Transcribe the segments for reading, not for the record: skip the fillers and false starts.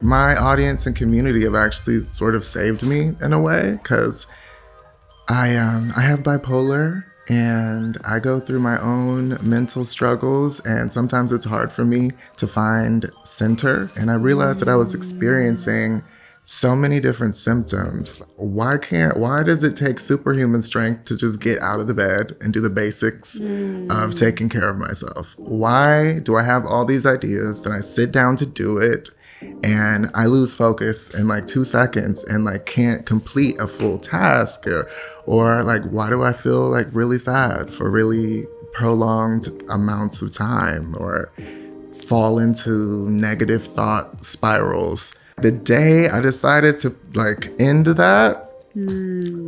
My audience and community have actually sort of saved me in a way because I have bipolar and I go through my own mental struggles, and sometimes it's hard for me to find center. And I realized that I was experiencing so many different symptoms. Why does it take superhuman strength to just get out of the bed and do the basics of taking care of myself? Why do I have all these ideas, then I sit down to do it and I lose focus in like 2 seconds and like can't complete a full task, or like, why do I feel like really sad for really prolonged amounts of time, or fall into negative thought spirals? The day I decided to like end that,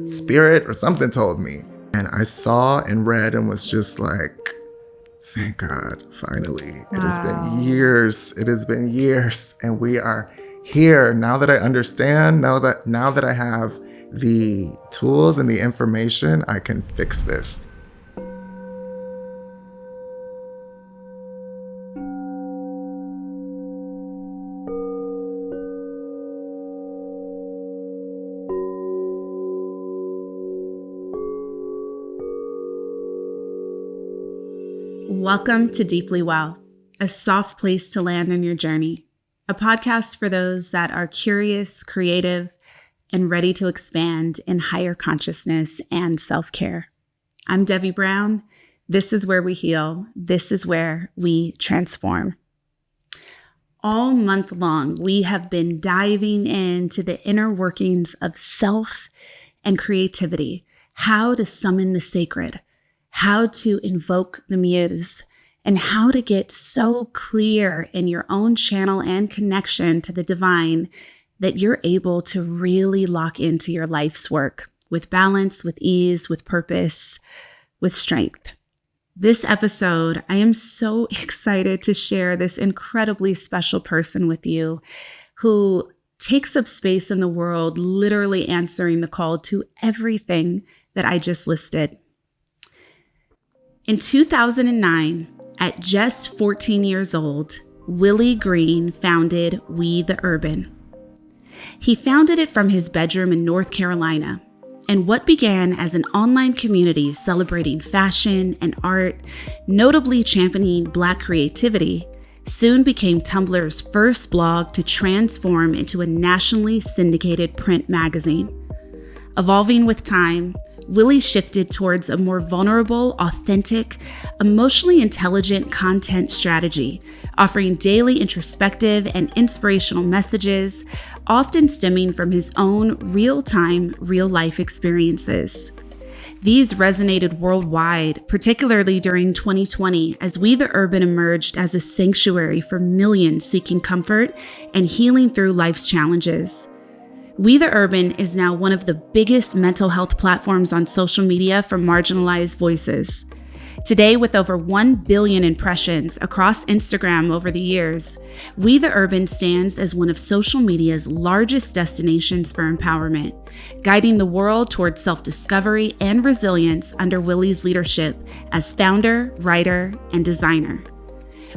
spirit or something told me, and I saw and read and was just like, thank God, finally. Wow. It has been years. It has been years. And we are here now that I understand, now that I have the tools and the information, I can fix this. Welcome to Deeply Well, a soft place to land on your journey, a podcast for those that are curious, creative, and ready to expand in higher consciousness and self-care. I'm Devi Brown. This is where we heal. This is where we transform. All month long, we have been diving into the inner workings of self and creativity, how to summon the sacred, how to invoke the muse, and how to get so clear in your own channel and connection to the divine that you're able to really lock into your life's work with balance, with ease, with purpose, with strength. This episode, I am so excited to share this incredibly special person with you who takes up space in the world, literally answering the call to everything that I just listed. In 2009, at just 14 years old, Willie Greene founded We the Urban. He founded it from his bedroom in North Carolina, and what began as an online community celebrating fashion and art, notably championing Black creativity, soon became Tumblr's first blog to transform into a nationally syndicated print magazine. Evolving with time, Willie shifted towards a more vulnerable, authentic, emotionally intelligent content strategy, offering daily introspective and inspirational messages, often stemming from his own real-time, real-life experiences. These resonated worldwide, particularly during 2020, as We the Urban emerged as a sanctuary for millions seeking comfort and healing through life's challenges. We the Urban is now one of the biggest mental health platforms on social media for marginalized voices. Today, with over 1 billion impressions across Instagram over the years, We the Urban stands as one of social media's largest destinations for empowerment, guiding the world towards self-discovery and resilience under Willie's leadership as founder, writer, and designer.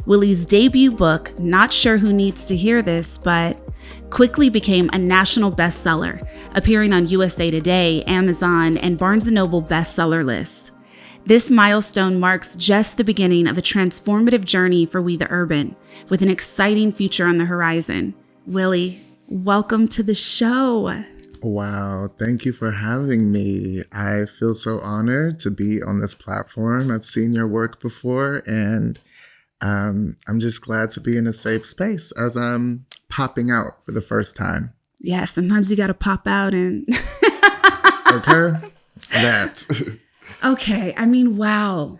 Willie's debut book, Not Sure Who Needs to Hear This, but quickly became a national bestseller, appearing on USA Today, Amazon, and Barnes & Noble bestseller lists. This milestone marks just the beginning of a transformative journey for We the Urban, with an exciting future on the horizon. Willie, welcome to the show. Wow, thank you for having me. I feel so honored to be on this platform. I've seen your work before, and I'm just glad to be in a safe space as I'm popping out for the first time. Yeah, sometimes you got to pop out and... Okay, that. Okay, I mean, wow.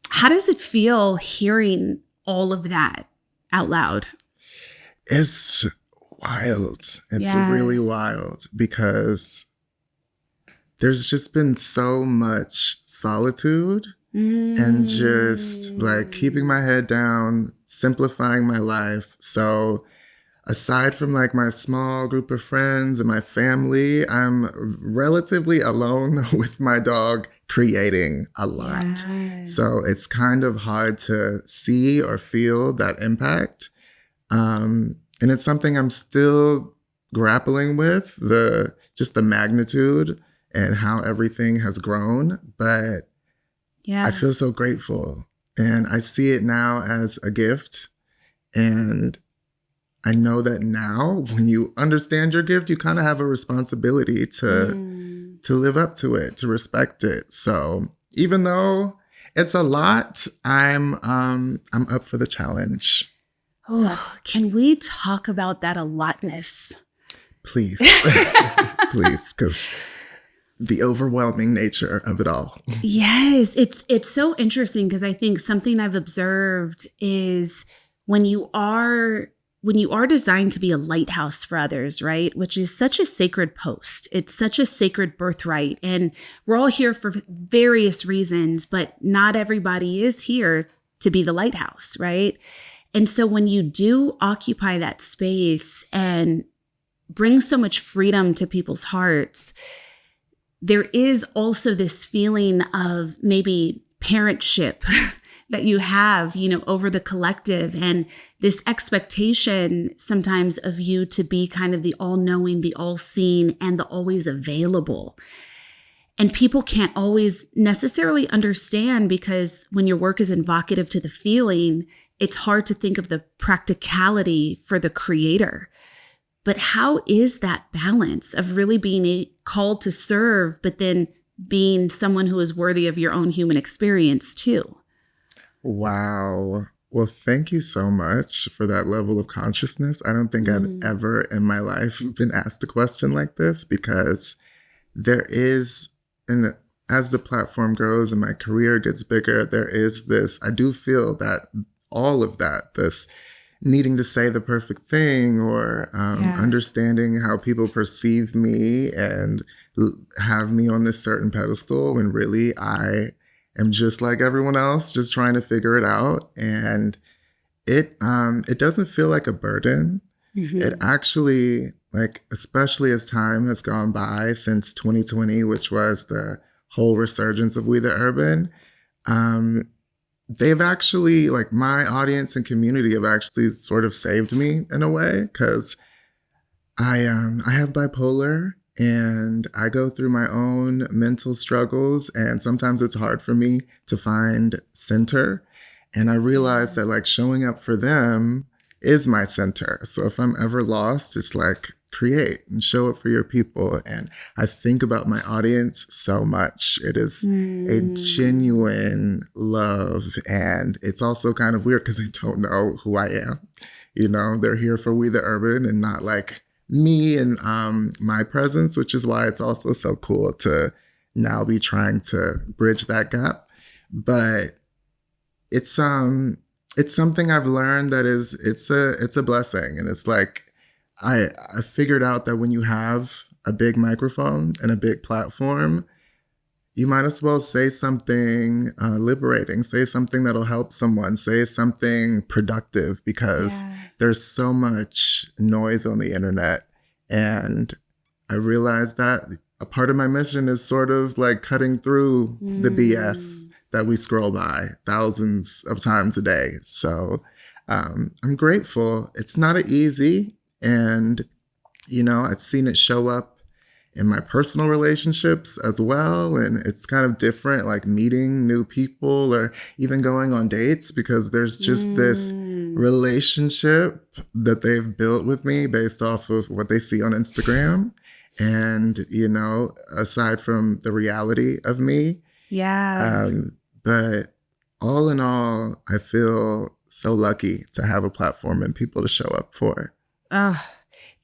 How does it feel hearing all of that out loud? It's wild. It's really wild because there's just been so much solitude and just like keeping my head down, simplifying my life. So aside from like my small group of friends and my family, I'm relatively alone with my dog creating a lot. Yeah. So it's kind of hard to see or feel that impact. And it's something I'm still grappling with, the magnitude and how everything has grown. But Yeah. I feel so grateful, and I see it now as a gift. And I know that now when you understand your gift, you kind of have a responsibility to live up to it, to respect it. So even though it's a lot, I'm up for the challenge. Oh, can we talk about that a lotness? Please. Please, because the overwhelming nature of it all. Yes, it's so interesting because I think something I've observed is when you are designed to be a lighthouse for others, right? Which is such a sacred post. It's such a sacred birthright. And we're all here for various reasons, but not everybody is here to be the lighthouse, right? And so when you do occupy that space and bring so much freedom to people's hearts, there is also this feeling of maybe parentship that you have, over the collective, and this expectation sometimes of you to be kind of the all-knowing, the all-seeing, and the always available. And people can't always necessarily understand, because when your work is invocative to the feeling, it's hard to think of the practicality for the creator. But how is that balance of really being called to serve, but then being someone who is worthy of your own human experience too? Wow. Well, thank you so much for that level of consciousness. I don't think I've ever in my life been asked a question like this, because there is, and as the platform grows and my career gets bigger, there is this, I do feel that all of that, this needing to say the perfect thing, or understanding how people perceive me and have me on this certain pedestal, when really I am just like everyone else, just trying to figure it out. And it doesn't feel like a burden. It actually, like, especially as time has gone by since 2020, which was the whole resurgence of We the Urban, they've actually, like, my audience and community have actually sort of saved me in a way, because I have bipolar and I go through my own mental struggles, and sometimes it's hard for me to find center. And I realized that, like, showing up for them is my center. So if I'm ever lost, it's like, create and show up for your people. And I think about my audience so much. It is a genuine love. And it's also kind of weird because they don't know who I am. They're here for We the Urban and not like me and my presence, which is why it's also so cool to now be trying to bridge that gap. But it's something I've learned that it's a blessing. And it's like, I figured out that when you have a big microphone and a big platform, you might as well say something liberating, say something that'll help someone, say something productive, because there's so much noise on the internet. And I realized that a part of my mission is sort of like cutting through the BS that we scroll by thousands of times a day. So I'm grateful. It's not easy. And, I've seen it show up in my personal relationships as well. And it's kind of different, like meeting new people or even going on dates, because there's just this relationship that they've built with me based off of what they see on Instagram. And, aside from the reality of me. Yeah. But all in all, I feel so lucky to have a platform and people to show up for. Oh,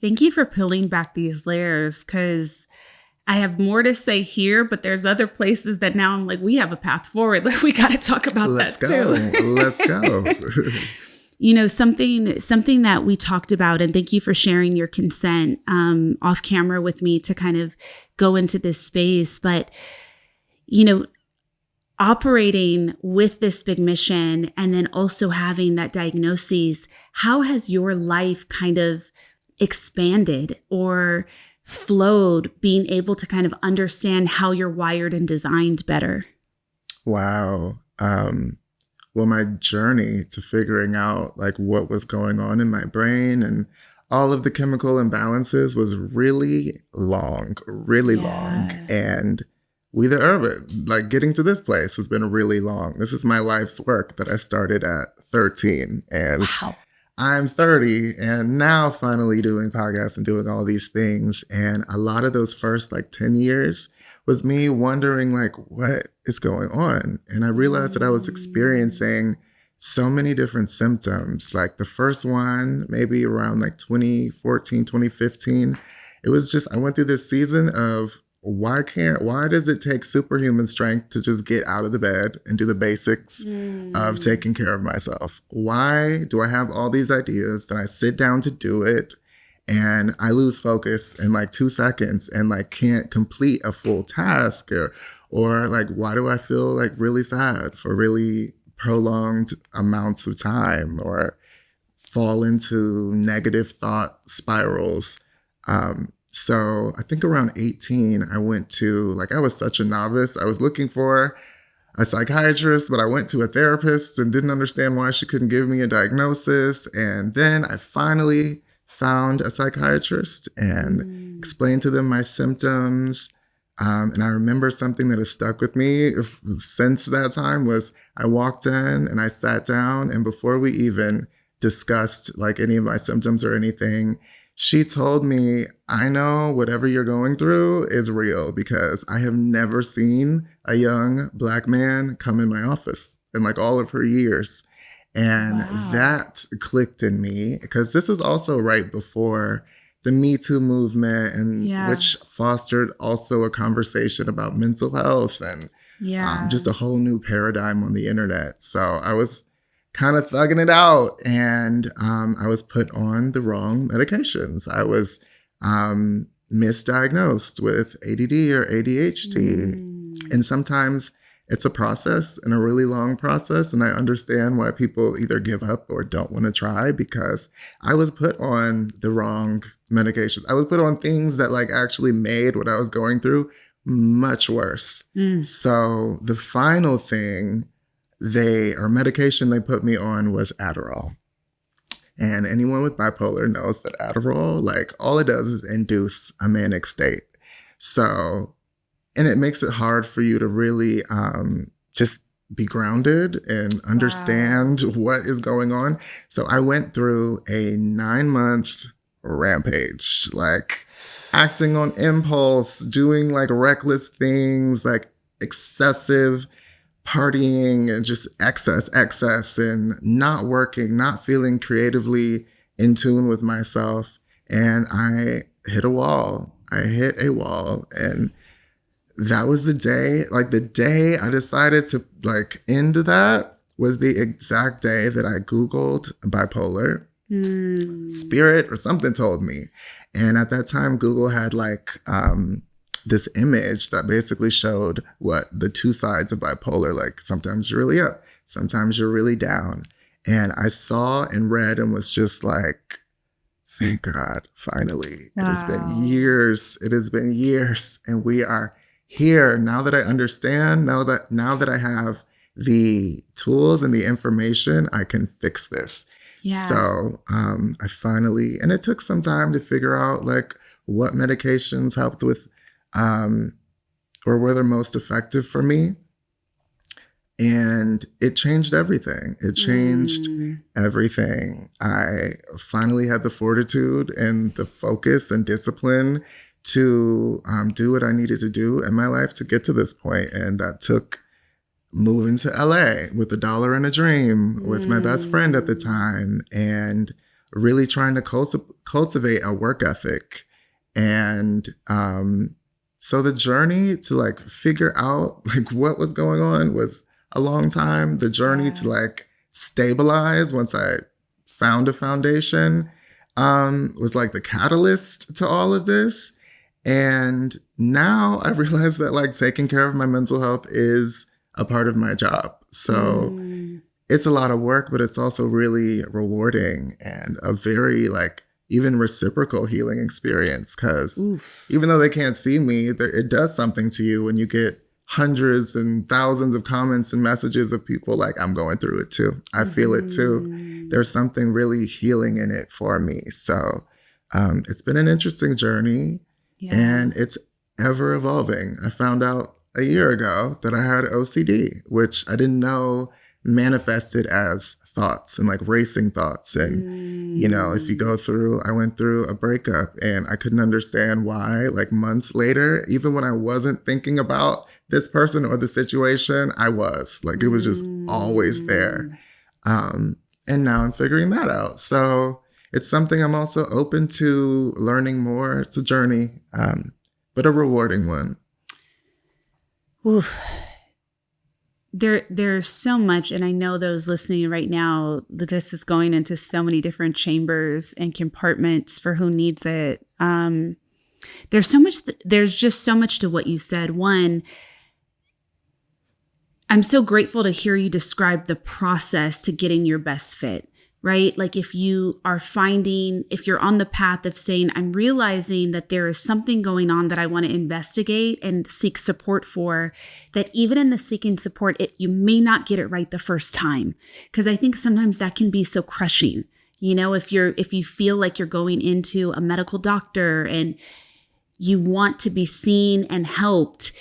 thank you for peeling back these layers, because I have more to say here, but there's other places that now I'm like, we have a path forward. Like, we got to talk about that too. Let's go. Something that we talked about, and thank you for sharing your consent off camera with me to kind of go into this space. But, operating with this big mission and then also having that diagnosis, how has your life kind of expanded or flowed, being able to kind of understand how you're wired and designed better? Wow. Well, my journey to figuring out like what was going on in my brain and all of the chemical imbalances was really long, really long. And we the urban, like getting to this place has been really long. This is my life's work that I started at 13. And I'm 30 and now finally doing podcasts and doing all these things. And a lot of those first like 10 years was me wondering like, what is going on? And I realized that I was experiencing so many different symptoms. Like the first one, maybe around like 2014, 2015, it was just, I went through this season of why does it take superhuman strength to just get out of the bed and do the basics of taking care of myself? Why do I have all these ideas that I sit down to do it and I lose focus in like 2 seconds and like can't complete a full task? Or like, why do I feel like really sad for really prolonged amounts of time or fall into negative thought spirals? So I think around 18, I went to, like, I was such a novice. I was looking for a psychiatrist, but I went to a therapist and didn't understand why she couldn't give me a diagnosis. And then I finally found a psychiatrist and explained to them my symptoms. And I remember something that has stuck with me since that time was I walked in and I sat down, and before we even discussed like any of my symptoms or anything, she told me, I know whatever you're going through is real because I have never seen a young Black man come in my office in like all of her years. And that clicked in me because this was also right before the Me Too movement, and which fostered also a conversation about mental health and just a whole new paradigm on the internet. So I was kind of thugging it out, and I was put on the wrong medications. I was misdiagnosed with ADD or ADHD. And sometimes it's a process and a really long process. And I understand why people either give up or don't want to try, because I was put on the wrong medications. I was put on things that like actually made what I was going through much worse. So the final thing medication they put me on was Adderall. And anyone with bipolar knows that Adderall, like all it does is induce a manic state. So, and it makes it hard for you to really just be grounded and understand what is going on. So I went through a 9-month rampage, like acting on impulse, doing like reckless things, like excessive partying and just excess and not working, not feeling creatively in tune with myself. And I hit a wall. And that was the day I decided to like end that was the exact day that I Googled bipolar. Spirit or something told me. And at that time, Google had like this image that basically showed what the two sides of bipolar, like sometimes you're really up, sometimes you're really down. And I saw and read and was just like, thank God, finally. It has been years. And we are here. Now that I understand, now that I have the tools and the information, I can fix this. So I finally, and it took some time to figure out like what medications helped with or were the most effective for me. And it changed everything. Everything. I finally had the fortitude and the focus and discipline to do what I needed to do in my life to get to this point. And that took moving to LA with $1 and a dream with my best friend at the time, and really trying to cultivate a work ethic. And so the journey to like figure out like what was going on was a long time. The journey to like stabilize once I found a foundation was like the catalyst to all of this. And now I realize that like taking care of my mental health is a part of my job. So it's a lot of work, but it's also really rewarding and a very like even reciprocal healing experience. Because even though they can't see me, it does something to you when you get hundreds and thousands of comments and messages of people like, I'm going through it too. I feel it too. There's something really healing in it for me. So it's been an interesting journey and it's ever evolving. I found out a year ago that I had OCD, which I didn't know manifested as thoughts and like racing thoughts. And, you know, if you go through, I went through a breakup and I couldn't understand why, like months later, even when I wasn't thinking about this person or the situation, I was like, it was just always there. And now I'm figuring that out. So it's something I'm also open to learning more. It's a journey, but a rewarding one. Oof. There's so much, and I know those listening right now, this is going into so many different chambers and compartments for who needs it. There's so much. There's just so much to what you said. One, I'm so grateful to hear you describe the process to getting your best fit. Right? Like if you're on the path of saying, I'm realizing that there is something going on that I want to investigate and seek support for, that even in the seeking support, you may not get it right the first time. Because I think sometimes that can be so crushing. You know, if you feel like you're going into a medical doctor and you want to be seen and helped,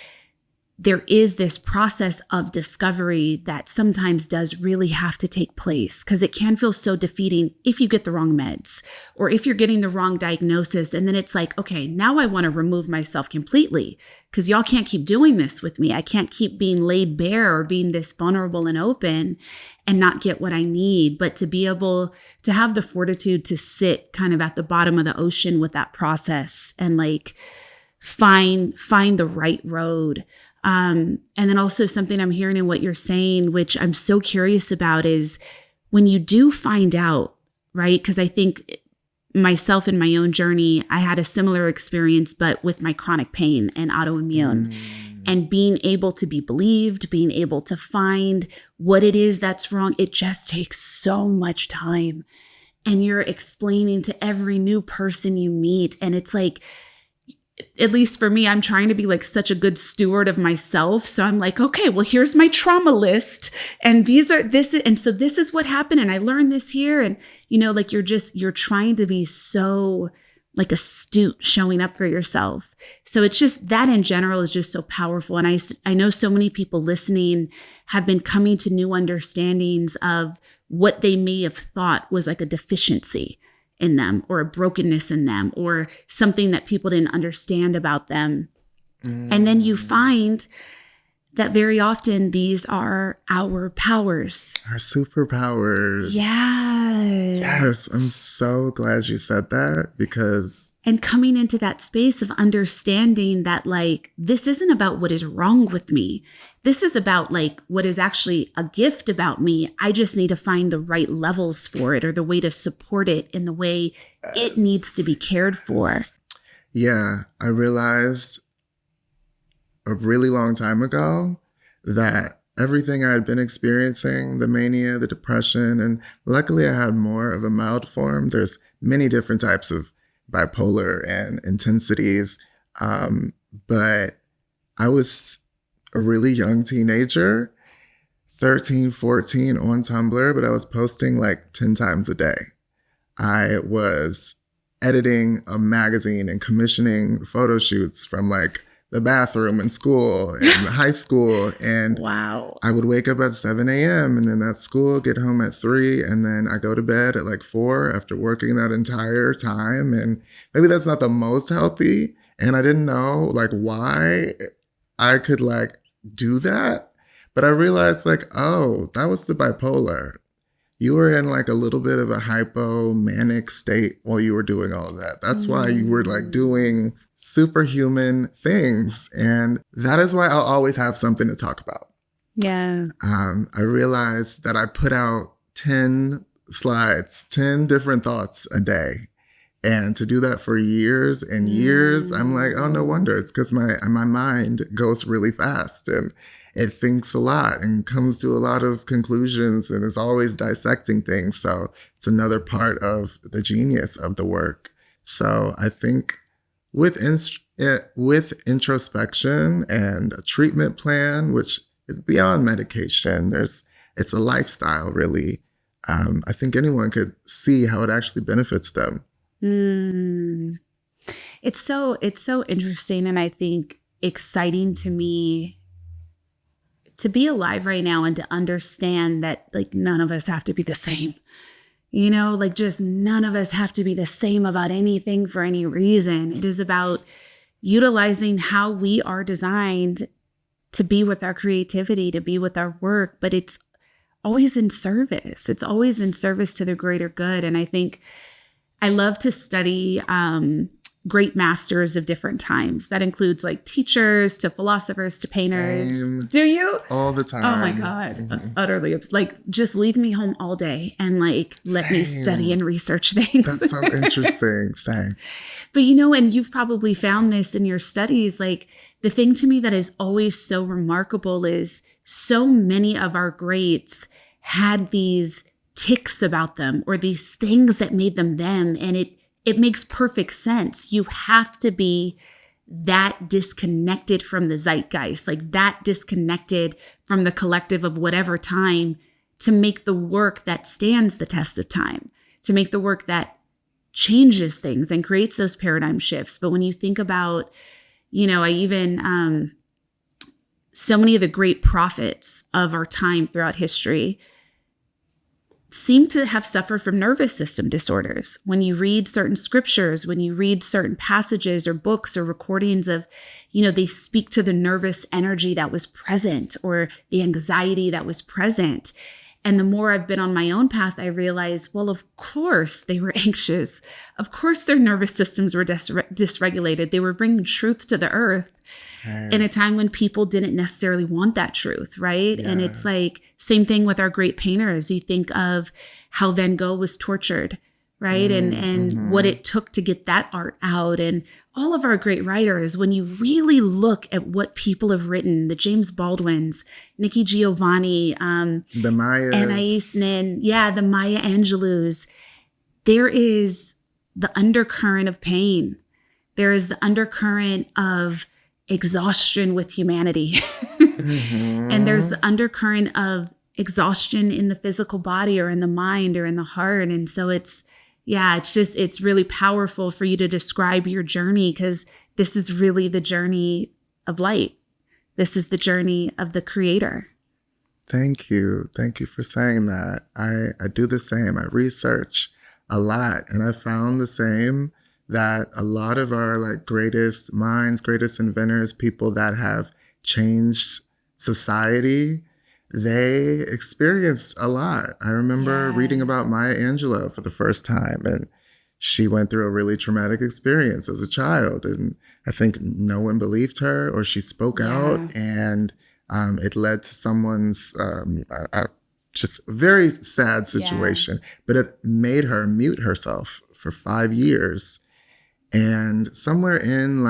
there is this process of discovery that sometimes does really have to take place, because it can feel so defeating if you get the wrong meds or if you're getting the wrong diagnosis. And then it's like, okay, now I want to remove myself completely because y'all can't keep doing this with me. I can't keep being laid bare or being this vulnerable and open and not get what I need. But to be able to have the fortitude to sit kind of at the bottom of the ocean with that process and like find the right road. And then also something I'm hearing in what you're saying, which I'm so curious about, is when you do find out, right? Because I think myself in my own journey, I had a similar experience, but with my chronic pain and autoimmune. And being able to be believed, being able to find what it is that's wrong, it just takes so much time. And you're explaining to every new person you meet. And it's like, at least for me, I'm trying to be like such a good steward of myself. So I'm like, okay, well, here's my trauma list. And so this is what happened. And I learned this here. And, you know, like you're trying to be so like astute showing up for yourself. So it's just that in general is just so powerful. And I know so many people listening have been coming to new understandings of what they may have thought was like a deficiency in them or a brokenness in them or something that people didn't understand about them. And then you find that very often these are our powers. Our superpowers. Yeah. Yes. I'm so glad you said that, because and coming into that space of understanding that like, this isn't about what is wrong with me. This is about like what is actually a gift about me. I just need to find the right levels for it or the way to support it in the way it needs to be cared for. Yeah. I realized a really long time ago that everything I had been experiencing, the mania, the depression, and luckily I had more of a mild form. There's many different types of bipolar and intensities. But I was a really young teenager, 13, 14 on Tumblr, but I was posting like 10 times a day. I was editing a magazine and commissioning photo shoots from like the bathroom in school and high school. And wow. I would wake up at 7 a.m. and then at school, get home at 3. And then I go to bed at like 4 after working that entire time. And maybe that's not the most healthy. And I didn't know like why I could like do that. But I realized like, oh, that was the bipolar. You were in like a little bit of a hypomanic state while you were doing all of that. That's why you were like doing superhuman things. And that is why I'll always have something to talk about. Yeah. I realized that I put out 10 slides, 10 different thoughts a day. And to do that for years and years, I'm like, oh, no wonder. It's because my mind goes really fast and it thinks a lot and comes to a lot of conclusions and is always dissecting things. So it's another part of the genius of the work. So I think with with introspection and a treatment plan, which is beyond medication. It's a lifestyle, really. I think anyone could see how it actually benefits them. It's so interesting, and I think exciting to me to be alive right now and to understand that like none of us have to be the same. You know, like just none of us have to be the same about anything for any reason. It is about utilizing how we are designed to be with our creativity, to be with our work, but it's always in service. It's always in service to the greater good. And I think I love to study great masters of different times. That includes like teachers to philosophers to painters. Same. Do you? All the time. Oh my God. Utterly. Like just leave me home all day and like let me study and research things. That's so interesting. Same. But you know, and you've probably found this in your studies, like the thing to me that is always so remarkable is so many of our greats had these ticks about them or these things that made them them. And it makes perfect sense. You have to be that disconnected from the zeitgeist, like that disconnected from the collective of whatever time to make the work that stands the test of time, to make the work that changes things and creates those paradigm shifts. But when you think about, you know, I even, so many of the great prophets of our time throughout history seem to have suffered from nervous system disorders. When you read certain scriptures, when you read certain passages or books or recordings of, you know, they speak to the nervous energy that was present or the anxiety that was present. And the more I've been on my own path, I realized, well, of course they were anxious. Of course their nervous systems were dysregulated. They were bringing truth to the earth in a time when people didn't necessarily want that truth, right? Yeah. And it's like, same thing with our great painters. You think of how Van Gogh was tortured, right? And what it took to get that art out. And all of our great writers, when you really look at what people have written, the James Baldwins, Nikki Giovanni, the Mayas, Anais Nin, the Maya Angelou's, there is the undercurrent of pain. There is the undercurrent of exhaustion with humanity. And there's the undercurrent of exhaustion in the physical body or in the mind or in the heart. And so it's really powerful for you to describe your journey, because this is really the journey of light. This is the journey of the creator. Thank you. Thank you for saying that. I do the same. I research a lot, and I found the same, that a lot of our like greatest minds, greatest inventors, people that have changed society, they experienced a lot. I remember reading about Maya Angelou for the first time, and she went through a really traumatic experience as a child. And I think no one believed her, or she spoke out, and it led to someone's just very sad situation. But it made her mute herself for 5 years. And somewhere in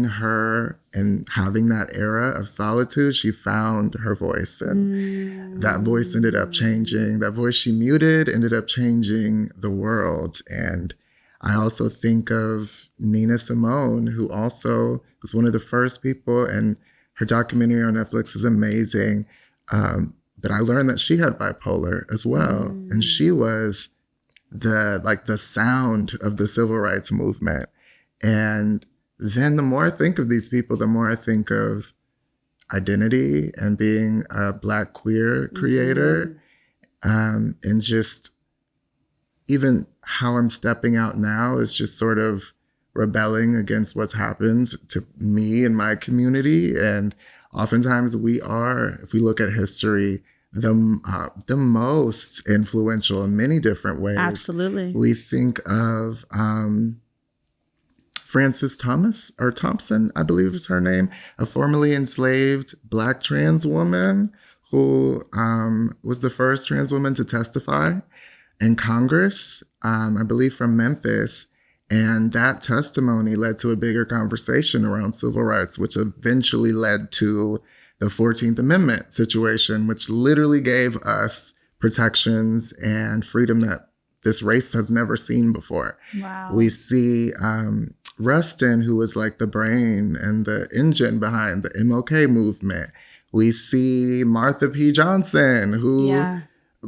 her and having that era of solitude, she found her voice, and that voice ended up changing. That voice she muted ended up changing the world. And I also think of Nina Simone, who also was one of the first people, and her documentary on Netflix is amazing. But I learned that she had bipolar as well, and she was the sound of the civil rights movement. And then the more I think of these people, the more I think of identity and being a Black queer creator, and just even how I'm stepping out now is just sort of rebelling against what's happened to me and my community. And oftentimes we are, if we look at history, the most influential in many different ways. Absolutely. We think of Frances Thompson, I believe is her name, a formerly enslaved Black trans woman who was the first trans woman to testify in Congress, I believe from Memphis. And that testimony led to a bigger conversation around civil rights, which eventually led to the 14th Amendment situation, which literally gave us protections and freedom that this race has never seen before. Wow. We see Rustin, who was like the brain and the engine behind the MLK movement. We see Martha P. Johnson, who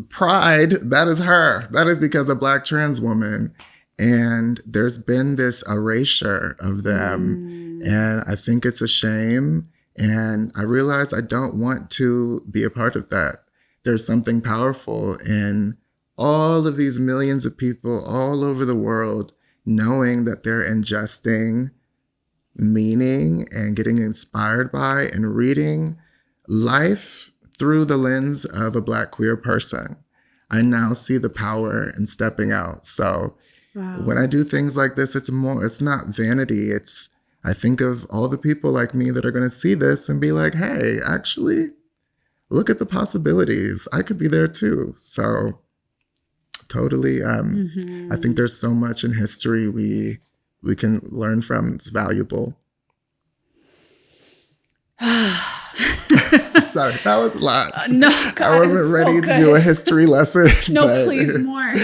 pride, that is her. That is because a Black trans woman. And there's been this erasure of them. And I think it's a shame. And I realize I don't want to be a part of that. There's something powerful in all of these millions of people all over the world knowing that they're ingesting meaning and getting inspired by and reading life through the lens of a Black queer person. I now see the power in stepping out. So when I do things like this, it's not vanity. I think of all the people like me that are going to see this and be like, hey, actually, look at the possibilities. I could be there too. So totally. I think there's so much in history we can learn from. It's valuable. Sorry, that was a lot. No, God, I wasn't ready to do a history lesson. No, please, more.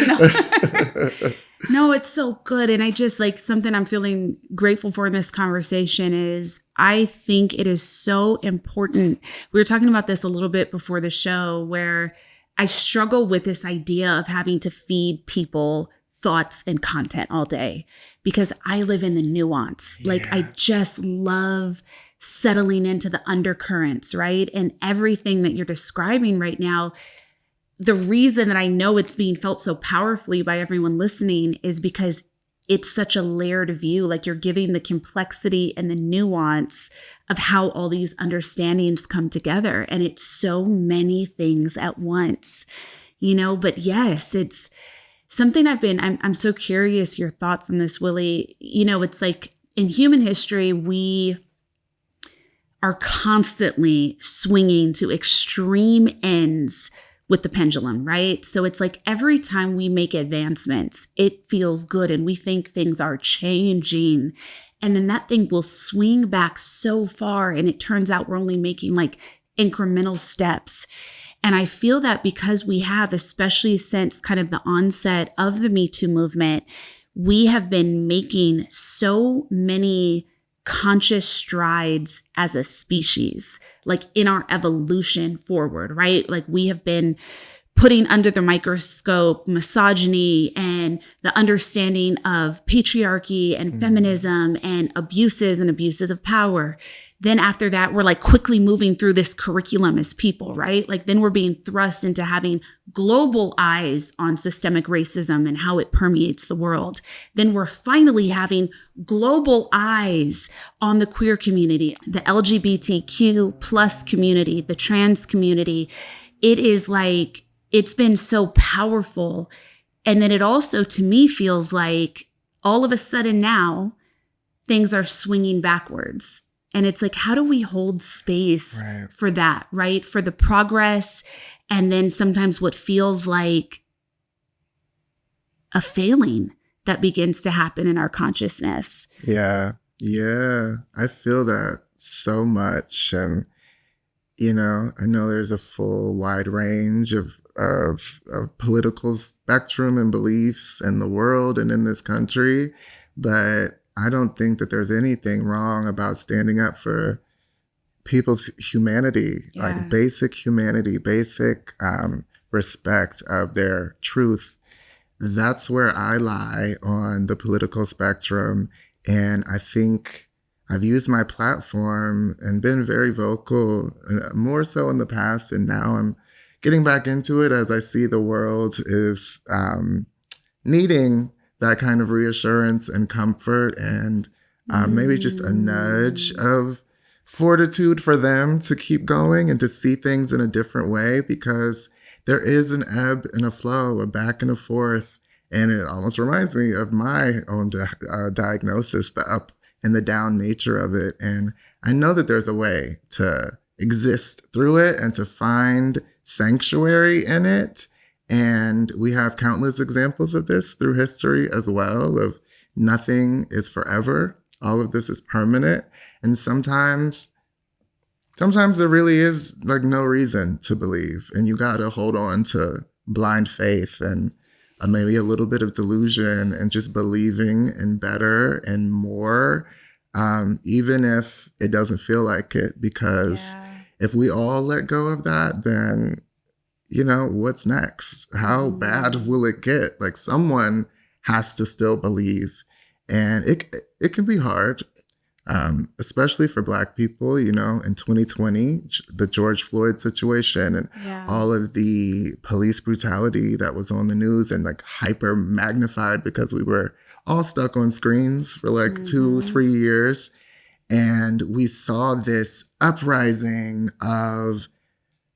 No, it's so good. And I just something I'm feeling grateful for in this conversation is I think it is so important. We were talking about this a little bit before the show where I struggle with this idea of having to feed people thoughts and content all day because I live in the nuance. I just love settling into the undercurrents, right? And everything that you're describing right now, the reason that I know it's being felt so powerfully by everyone listening is because it's such a layered view. You're giving the complexity and the nuance of how all these understandings come together. And it's so many things at once, but yes, it's something I'm so curious your thoughts on this, Willie. It's in human history, we are constantly swinging to extreme ends with the pendulum, right? So it's every time we make advancements, it feels good and we think things are changing. And then that thing will swing back so far and it turns out we're only making incremental steps. And I feel that because we have, especially since kind of the onset of the Me Too movement, we have been making so many conscious strides as a species, in our evolution forward, right? We have been putting under the microscope misogyny and the understanding of patriarchy and feminism and abuses of power. Then after that, we're quickly moving through this curriculum as people, right? Then we're being thrust into having global eyes on systemic racism and how it permeates the world. Then we're finally having global eyes on the queer community, the LGBTQ plus community, the trans community. It is it's been so powerful. And then it also, to me, feels all of a sudden now things are swinging backwards. And it's how do we hold space for that, right? For the progress. And then sometimes what feels like a failing that begins to happen in our consciousness. Yeah. I feel that so much. And, I know there's a full wide range of political spectrum and beliefs in the world and in this country, but I don't think that there's anything wrong about standing up for people's humanity, basic humanity, basic respect of their truth. That's where I lie on the political spectrum. And I think I've used my platform and been very vocal, more so in the past. And now I'm getting back into it as I see the world is needing that kind of reassurance and comfort and maybe just a nudge of fortitude for them to keep going and to see things in a different way, because there is an ebb and a flow, a back and a forth. And it almost reminds me of my own diagnosis, the up and the down nature of it. And I know that there's a way to exist through it and to find sanctuary in it. And we have countless examples of this through history as well, of nothing is forever. All of this is permanent. And sometimes there really is no reason to believe. And you got to hold on to blind faith and maybe a little bit of delusion and just believing in better and more, even if it doesn't feel like it. Because if we all let go of that, then, what's next? How bad will it get? Like, someone has to still believe. And it can be hard, especially for Black people, in 2020, the George Floyd situation and all of the police brutality that was on the news and like hyper magnified because we were all stuck on screens for like 2-3 years. And we saw this uprising of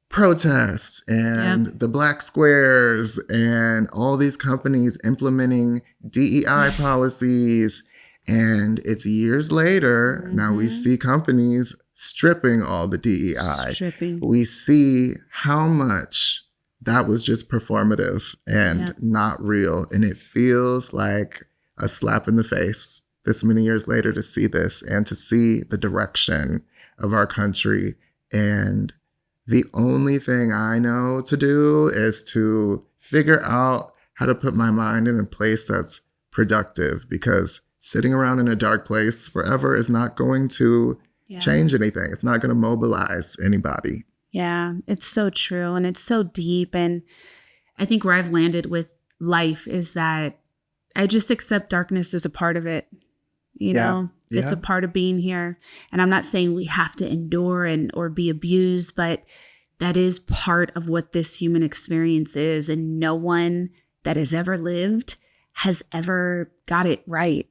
protests and the Black squares and all these companies implementing DEI policies. And it's years later, now we see companies stripping all the DEI. We see how much that was just performative and not real. And it feels like a slap in the face this many years later to see this and to see the direction of our country. And the only thing I know to do is to figure out how to put my mind in a place that's productive, because sitting around in a dark place forever is not going to change anything. It's not going to mobilize anybody. Yeah, it's so true. And it's so deep. And I think where I've landed with life is that I just accept darkness as a part of it. It's a part of being here. And I'm not saying we have to endure or be abused, but that is part of what this human experience is. And no one that has ever lived has ever got it right.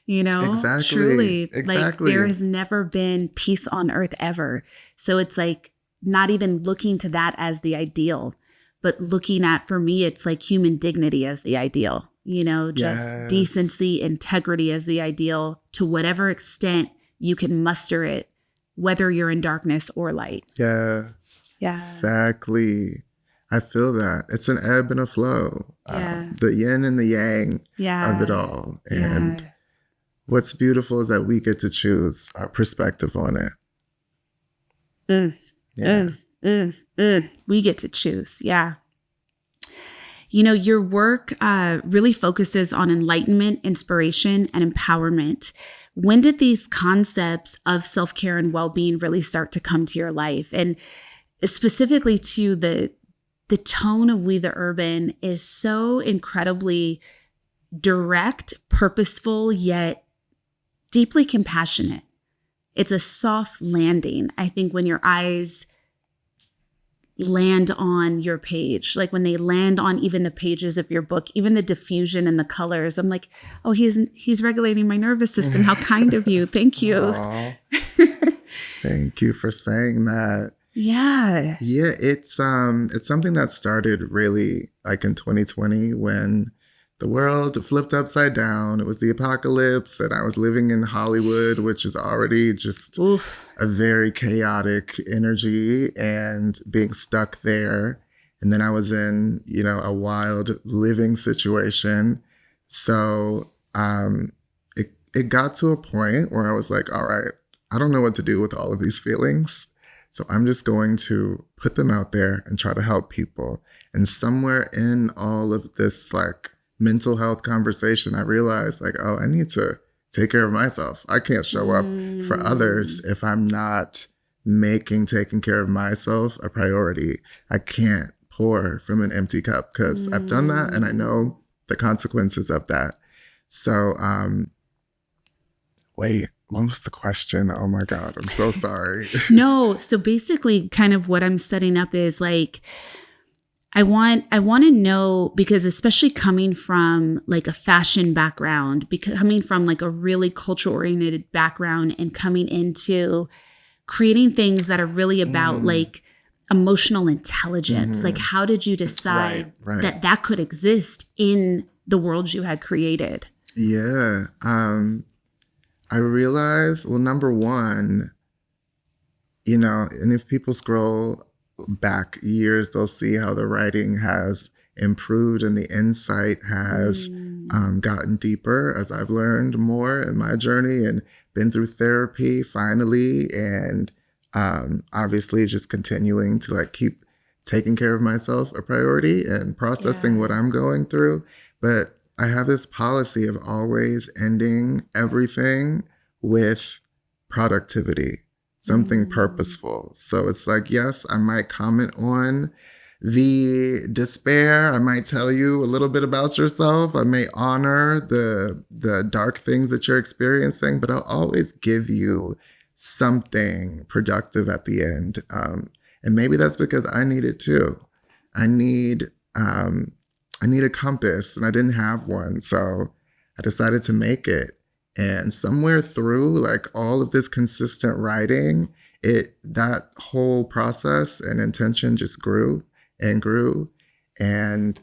Exactly. Truly. Exactly. Like, there has never been peace on earth ever. So it's like not even looking to that as the ideal, but looking at, for me, it's like human dignity as the ideal. Just decency, integrity as the ideal, to whatever extent you can muster it, whether you're in darkness or light. Yeah. Exactly. I feel that. It's an ebb and a flow. The yin and the yang of it all. And what's beautiful is that we get to choose our perspective on it. We get to choose. Yeah. Your work really focuses on enlightenment, inspiration, and empowerment. When did these concepts of self-care and well-being really start to come to your life? And specifically to the tone of We the Urban is so incredibly direct, purposeful, yet deeply compassionate. It's a soft landing. I think when your eyes land on your page, like when they land on even the pages of your book, even the diffusion and the colors, I'm like, oh, he's regulating my nervous system. How kind of you. Thank you. Thank you for saying that. Yeah. Yeah, it's something that started really like in 2020 when the world flipped upside down. It was the apocalypse, and I was living in Hollywood, which is already just a very chaotic energy, and being stuck there. And then I was in, a wild living situation. So it got to a point where I was like, all right, I don't know what to do with all of these feelings. So I'm just going to put them out there and try to help people. And somewhere in all of this like mental health conversation, I realized like, oh, I need to take care of myself. I can't show up for others if I'm not making taking care of myself a priority. I can't pour from an empty cup, because I've done that and I know the consequences of that. So, wait, what was the question? Oh my God, I'm so sorry. No, so basically kind of what I'm setting up is like, I want to know, because especially coming from like a fashion background, coming from like a really culture oriented background and coming into creating things that are really about like emotional intelligence. Like, how did you decide that could exist in the world you had created? Yeah. I realized, well, number one, and if people scroll back years, they'll see how the writing has improved and the insight has gotten deeper as I've learned more in my journey and been through therapy finally, and obviously just continuing to like keep taking care of myself a priority and processing what I'm going through. But I have this policy of always ending everything with productivity, something purposeful. So it's like, yes, I might comment on the despair. I might tell you a little bit about yourself. I may honor the dark things that you're experiencing, but I'll always give you something productive at the end. And maybe that's because I need it too. I need a compass, and I didn't have one. So I decided to make it. And somewhere through like all of this consistent writing, that whole process and intention just grew and grew. And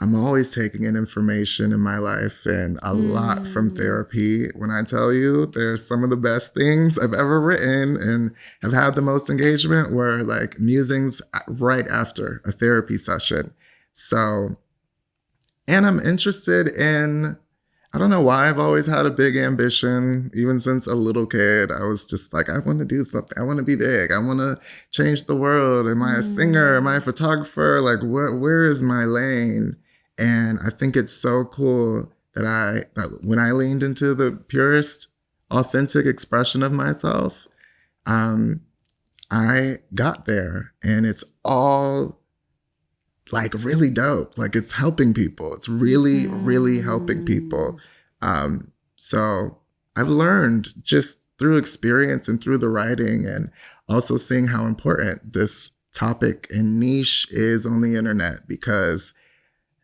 I'm always taking in information in my life, and a lot from therapy. When I tell you, there's some of the best things I've ever written and have had the most engagement were like musings right after a therapy session. So, and I'm interested in, I don't know why I've always had a big ambition. Even since a little kid, I was just like, I want to do something. I want to be big. I want to change the world. Am I a singer? Am I a photographer? Like, where is my lane? And I think it's so cool that when I leaned into the purest, authentic expression of myself, I got there, and it's all like really dope. Like it's helping people. It's really, really helping people. So I've learned just through experience and through the writing, and also seeing how important this topic and niche is on the internet, because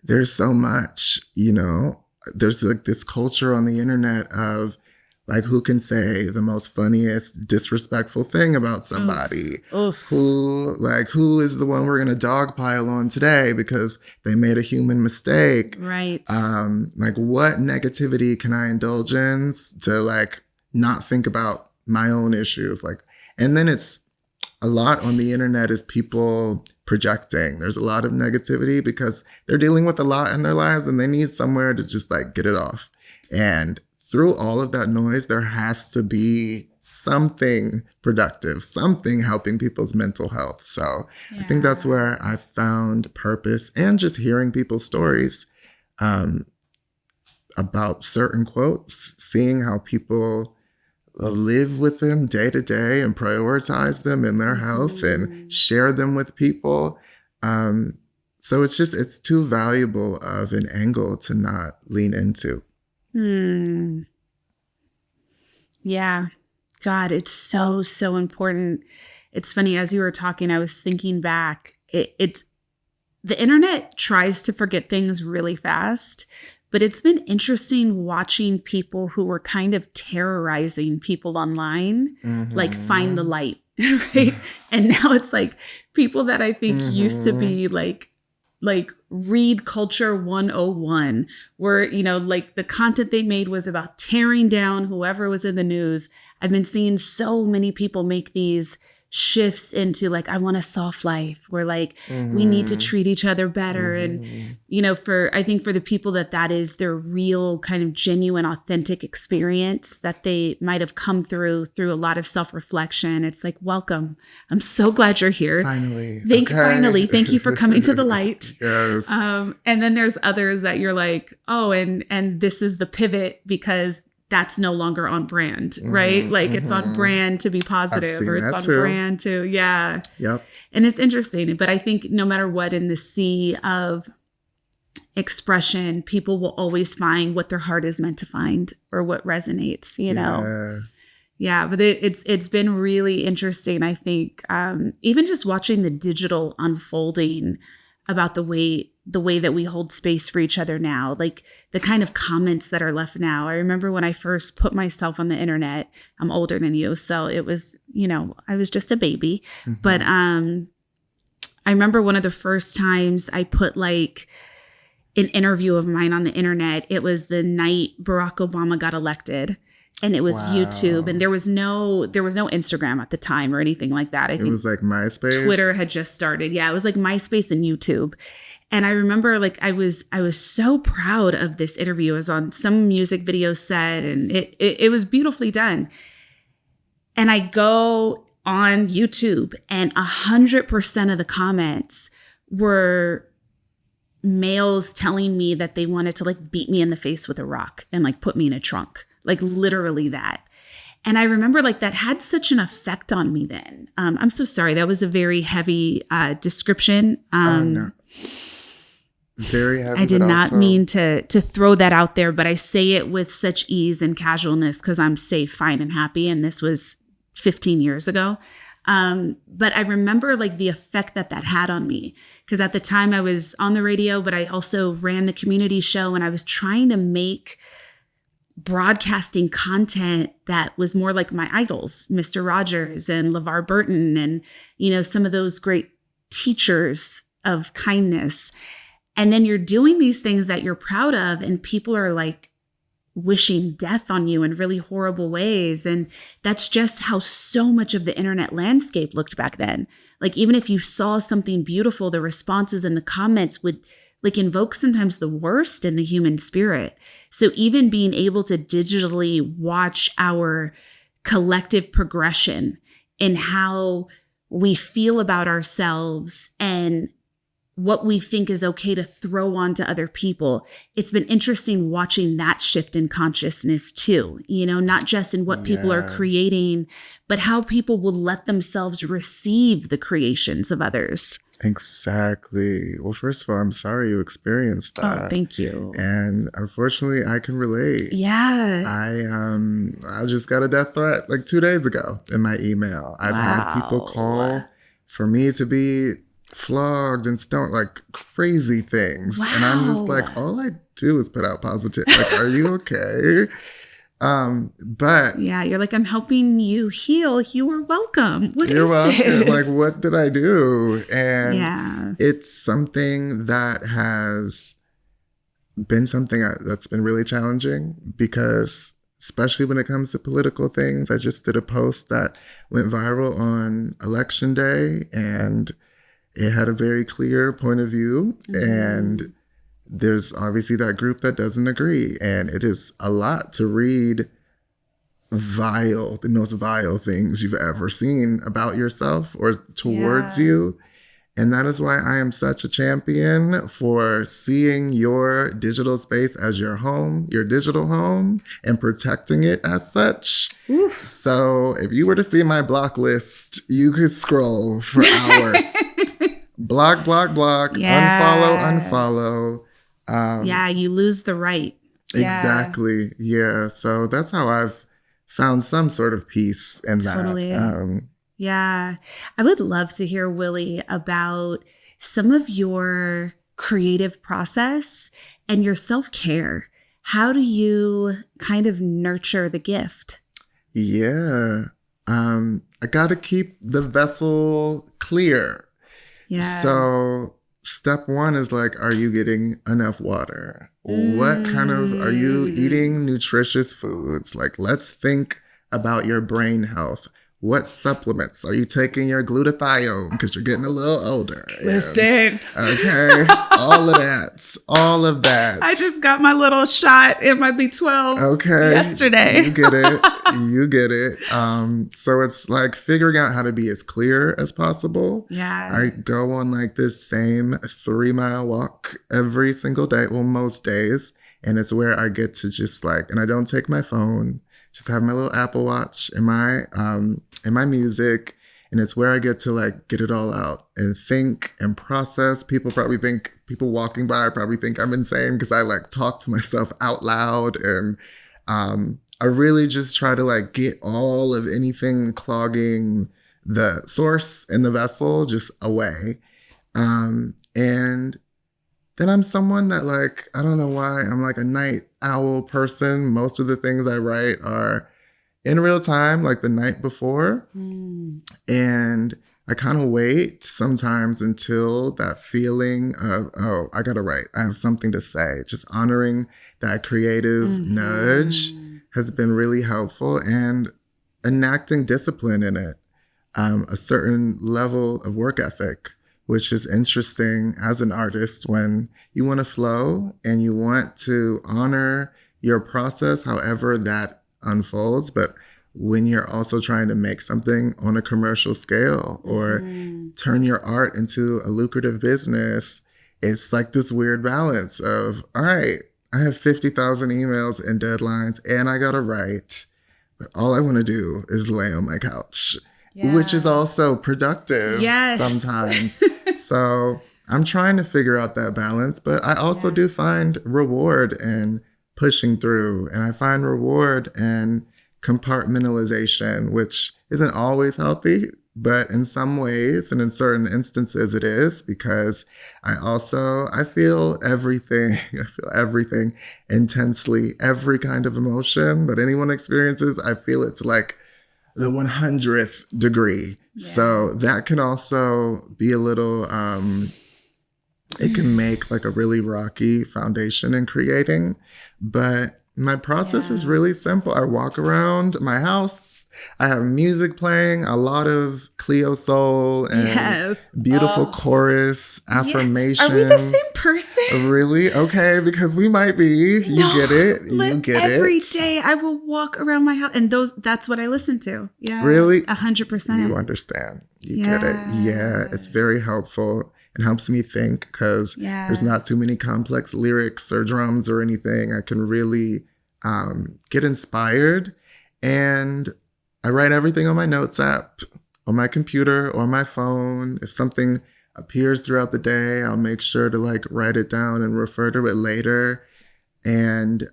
there's so much, there's like this culture on the internet of like who can say the most funniest, disrespectful thing about somebody, who is the one we're going to dogpile on today because they made a human mistake. Right. Like what negativity can I indulge in to like not think about my own issues? Like, and then it's a lot on the internet is people projecting. There's a lot of negativity because they're dealing with a lot in their lives and they need somewhere to just like get it off. And through all of that noise, there has to be something productive, something helping people's mental health. So I think that's where I found purpose, and just hearing people's stories about certain quotes, seeing how people live with them day to day and prioritize them in their health and share them with people. So it's too valuable of an angle to not lean into. Yeah. God, it's so, so important. It's funny, as you were talking, I was thinking back, it's the internet tries to forget things really fast, but it's been interesting watching people who were kind of terrorizing people online, like find the light, right? And now it's like people that I think used to be like read culture 101, where, like the content they made was about tearing down whoever was in the news. I've been seeing so many people make these shifts into like, I want a soft life, where like we need to treat each other better. And, I think for the people that is their real kind of genuine, authentic experience that they might have come through a lot of self-reflection. It's like, welcome. I'm so glad you're here. Finally. Finally. Thank you for coming to the light. Yes. And then there's others that you're like, oh, and this is the pivot because that's no longer on brand, right? Like it's on brand to be positive, or it's on brand to, Yep. And it's interesting, but I think no matter what, in the sea of expression, people will always find what their heart is meant to find, or what resonates, Yeah, but it's been really interesting, I think, even just watching the digital unfolding about the way that we hold space for each other now, like the kind of comments that are left now. I remember when I first put myself on the internet, I'm older than you, so it was, I was just a baby. But I remember one of the first times I put like an interview of mine on the internet. It was the night Barack Obama got elected. And it was YouTube, and there was no Instagram at the time or anything like that. I think it was like MySpace. Twitter had just started. Yeah, it was like MySpace and YouTube. And I remember like I was so proud of this interview. It was on some music video set, and it was beautifully done. And I go on YouTube, and 100% of the comments were males telling me that they wanted to like beat me in the face with a rock and like put me in a trunk, like literally that. And I remember like that had such an effect on me then. I'm so sorry. That was a very heavy description. No. Very heavy. I did not mean to throw that out there, but I say it with such ease and casualness because I'm safe, fine, and happy. And this was 15 years ago. But I remember like the effect that had on me, because at the time I was on the radio, but I also ran the community show, and I was trying to make broadcasting content that was more like my idols, Mr. Rogers and LeVar Burton, and, you know, some of those great teachers of kindness. And then you're doing these things that you're proud of, and people are like wishing death on you in really horrible ways. And that's just how so much of the internet landscape looked back then. Like, even if you saw something beautiful, the responses and the comments would like invoke sometimes the worst in the human spirit. So even being able to digitally watch our collective progression in how we feel about ourselves and what we think is okay to throw onto other people, it's been interesting watching that shift in consciousness too, you know, not just in what people are creating, but how people will let themselves receive the creations of others. Exactly. Well, first of all, I'm sorry you experienced that. Oh, thank you. And unfortunately, I can relate. Yeah. I just got a death threat like 2 days ago in my email. I've had people call for me to be flogged and stoned, like crazy things. Wow. And I'm just like, all I do is put out positive. Like, are you okay? But yeah, you're like, I'm helping you heal. You are welcome. You're welcome. Like, what did I do? And yeah, it's something that has been something that's been really challenging, because especially when it comes to political things, I just did a post that went viral on election day, and it had a very clear point of view. And there's obviously that group that doesn't agree. And it is a lot to read the most vile things you've ever seen about yourself or towards you. And that is why I am such a champion for seeing your digital space as your home, your digital home, and protecting it as such. Oof. So if you were to see my block list, you could scroll for hours. Block, unfollow. Yeah, you lose the right. Exactly. Yeah. So that's how I've found some sort of peace in that. Yeah. I would love to hear, Willie, about some of your creative process and your self-care. How do you kind of nurture the gift? Yeah. I got to keep the vessel clear. Yeah. So step one is like, are you getting enough water? What kind of, are you eating nutritious foods? Like, let's think about your brain health. What supplements? Are you taking your glutathione because you're getting a little older? Listen. Okay. All of that. I just got my little shot in my B12 yesterday. You get it. So it's like figuring out how to be as clear as possible. Yeah. I go on like this same 3-mile walk every single day. Well, most days. And it's where I get to just like, and I don't take my phone, just have my little Apple Watch and my music. And it's where I get to like get it all out and think and process. People walking by probably think I'm insane because I like talk to myself out loud. And I really just try to like get all of anything clogging the source in the vessel just away. And then I'm someone that like, I don't know why, I'm like a night owl person. Most of the things I write are in real time, like the night before. And I kind of wait sometimes until that feeling of, oh, I got to write. I have something to say. Just honoring that creative nudge has been really helpful, and enacting discipline in it, a certain level of work ethic, which is interesting as an artist when you want to flow and you want to honor your process, however that unfolds. But when you're also trying to make something on a commercial scale or turn your art into a lucrative business, it's like this weird balance of, all right, I have 50,000 emails and deadlines and I got to write, but all I want to do is lay on my couch, which is also productive sometimes. So I'm trying to figure out that balance, but I also do find reward in pushing through, and I find reward in compartmentalization, which isn't always healthy, but in some ways and in certain instances it is, because I feel everything. I feel everything intensely. Every kind of emotion that anyone experiences, I feel it to like the 100th degree. So that can also be a little, it can make like a really rocky foundation in creating. But my process is really simple. I walk around my house. I have music playing, a lot of Cleo soul and beautiful chorus affirmations. Are we the same person? Really? Okay, because we might be. You get it. You get it. Every day I will walk around my house and that's what I listen to. Yeah. Really? 100%. You understand. You get it. Yeah, it's very helpful. It helps me think because there's not too many complex lyrics or drums or anything. I can really get inspired, and I write everything on my notes app, on my computer or my phone. If something appears throughout the day, I'll make sure to like write it down and refer to it later. And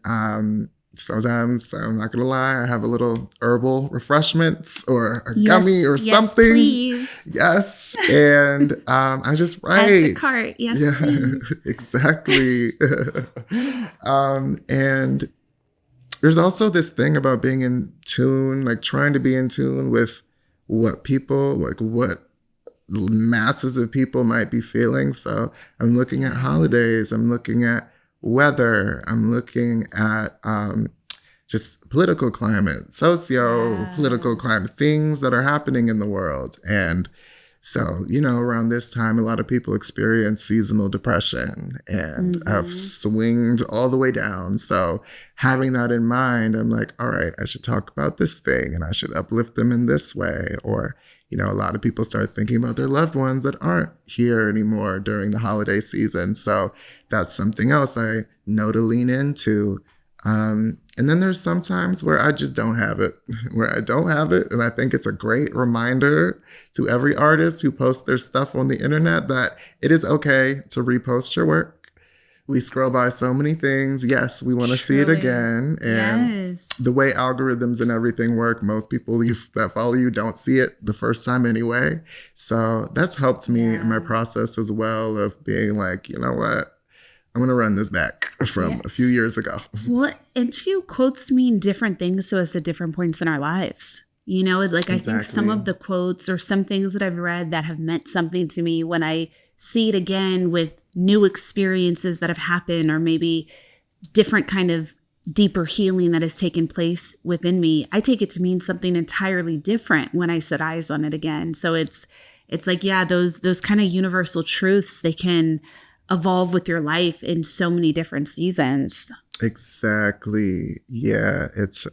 sometimes, I'm not going to lie, I have a little herbal refreshments or a gummy or something. Please. Yes. And I just write. Add to cart. Yes, please. Exactly. And there's also this thing about being in tune, like trying to be in tune with what masses of people might be feeling. So I'm looking at holidays, I'm looking at weather, I'm looking at just political climate, socio-political climate, things that are happening in the world. And so, around this time, a lot of people experience seasonal depression and have swinged all the way down. So having that in mind, I'm like, all right, I should talk about this thing and I should uplift them in this way. Or, a lot of people start thinking about their loved ones that aren't here anymore during the holiday season. So that's something else I know to lean into. And then there's some times where I just don't have it, And I think it's a great reminder to every artist who posts their stuff on the internet that it is okay to repost your work. We scroll by so many things. Yes, we want to see it again. And the way algorithms and everything work, most people that follow you don't see it the first time anyway. So that's helped me in my process as well of being like, you know what? I'm going to run this back from a few years ago. Well, and two, quotes mean different things to us at different points in our lives. It's like, I think some of the quotes or some things that I've read that have meant something to me when I see it again with new experiences that have happened, or maybe different kind of deeper healing that has taken place within me, I take it to mean something entirely different when I set eyes on it again. So it's like, those kind of universal truths, they can evolve with your life in so many different seasons. Exactly. Yeah. It's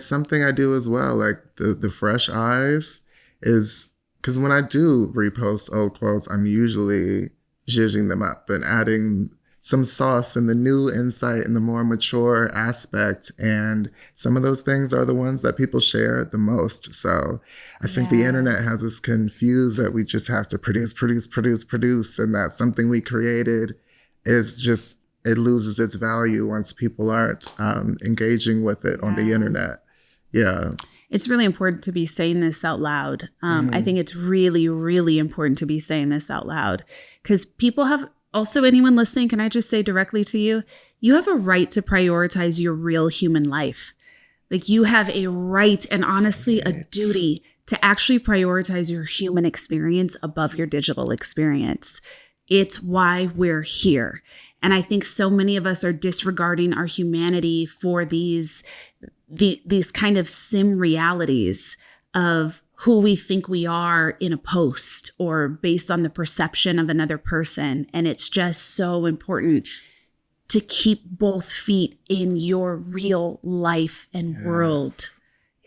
something I do as well. Like the fresh eyes is because when I do repost old quotes, I'm usually zhuzhing them up and adding some sauce and the new insight and the more mature aspect. And some of those things are the ones that people share the most. So I think the internet has us confused that we just have to produce. And that something we created is just, it loses its value once people aren't engaging with it on the internet. Yeah. It's really important to be saying this out loud. I think it's really, really important to be saying this out loud because people have, also, anyone listening, can I just say directly to you, you have a right to prioritize your real human life. Like you have a right and honestly a duty to actually prioritize your human experience above your digital experience. It's why we're here. And I think so many of us are disregarding our humanity for these kind of sim realities of who we think we are in a post or based on the perception of another person. And it's just so important to keep both feet in your real life and world.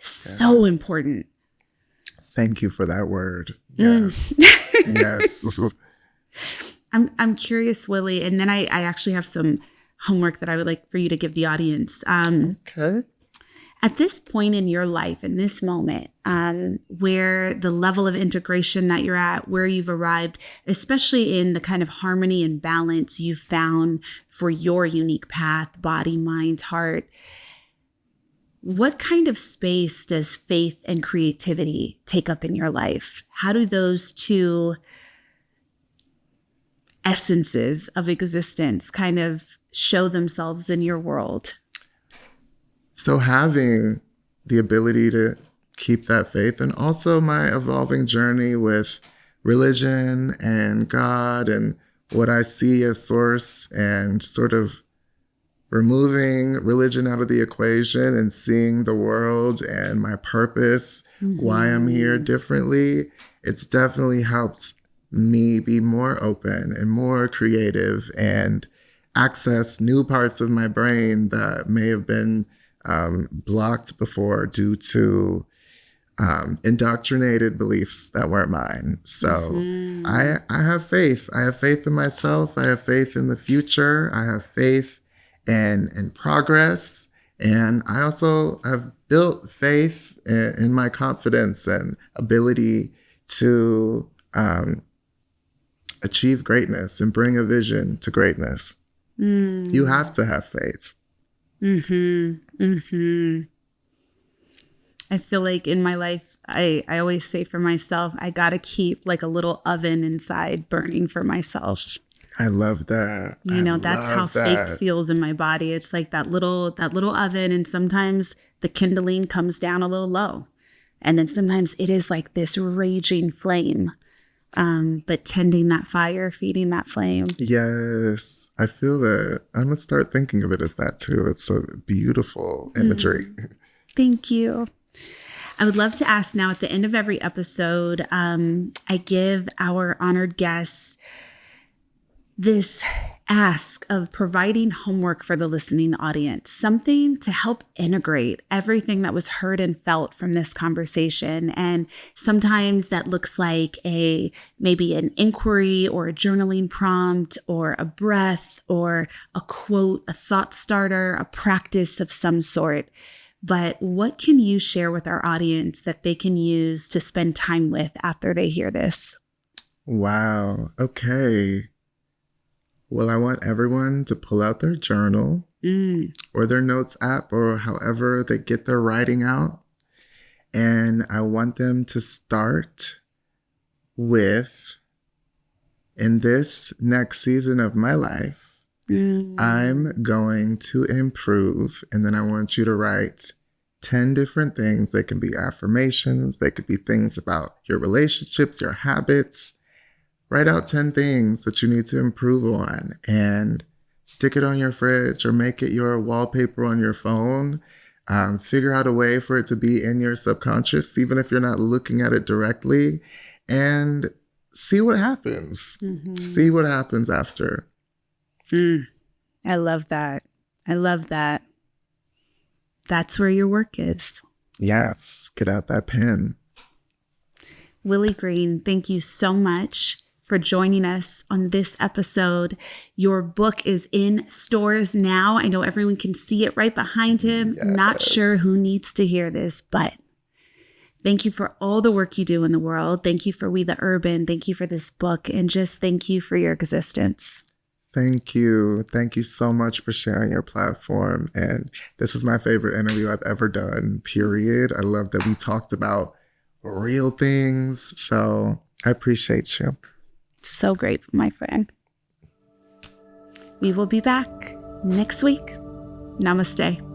So important. Thank you for that word. Yes. Yes. I'm curious, Willie, and then I actually have some homework that I would like for you to give the audience. Okay. At this point in your life, in this moment, where the level of integration that you're at, where you've arrived, especially in the kind of harmony and balance you've found for your unique path, body, mind, heart, what kind of space does faith and creativity take up in your life? How do those two essences of existence kind of show themselves in your world? So having the ability to keep that faith, and also my evolving journey with religion and God and what I see as source, and sort of removing religion out of the equation and seeing the world and my purpose, why I'm here differently, it's definitely helped me be more open and more creative and access new parts of my brain that may have been blocked before due to indoctrinated beliefs that weren't mine. So I have faith. I have faith in myself. I have faith in the future. I have faith in progress. And I also have built faith in my confidence and ability to achieve greatness and bring a vision to greatness. You have to have faith. I feel like in my life, I always say for myself, I got to keep like a little oven inside burning for myself. I love that. You know, that's how faith feels in my body. It's like that little oven, and sometimes the kindling comes down a little low. And then sometimes it is like this raging flame. But tending that fire, feeding that flame. Yes, I feel that. I'm going to start thinking of it as that too. It's a beautiful imagery. Thank you. I would love to ask now, at the end of every episode, I give our honored guests this ask of providing homework for the listening audience, something to help integrate everything that was heard and felt from this conversation. And sometimes that looks like maybe an inquiry or a journaling prompt or a breath or a quote, a thought starter, a practice of some sort. But what can you share with our audience that they can use to spend time with after they hear this? Wow. Okay. Well, I want everyone to pull out their journal or their notes app or however they get their writing out. And I want them to start with, in this next season of my life, I'm going to improve. And then I want you to write 10 different things. They can be affirmations. They could be things about your relationships, your habits. Write out 10 things that you need to improve on and stick it on your fridge or make it your wallpaper on your phone. Figure out a way for it to be in your subconscious, even if you're not looking at it directly, and see what happens. See what happens after. I love that. I love that. That's where your work is. Yes. Get out that pen. Willie Greene, thank you so much for joining us on this episode. Your book is in stores now. I know everyone can see it right behind him. Yes. Not sure who needs to hear this, but thank you for all the work you do in the world. Thank you for We the Urban. Thank you for this book. And just thank you for your existence. Thank you. Thank you so much for sharing your platform. And this is my favorite interview I've ever done, period. I love that we talked about real things. So I appreciate you. So great, my friend. We will be back next week. Namaste.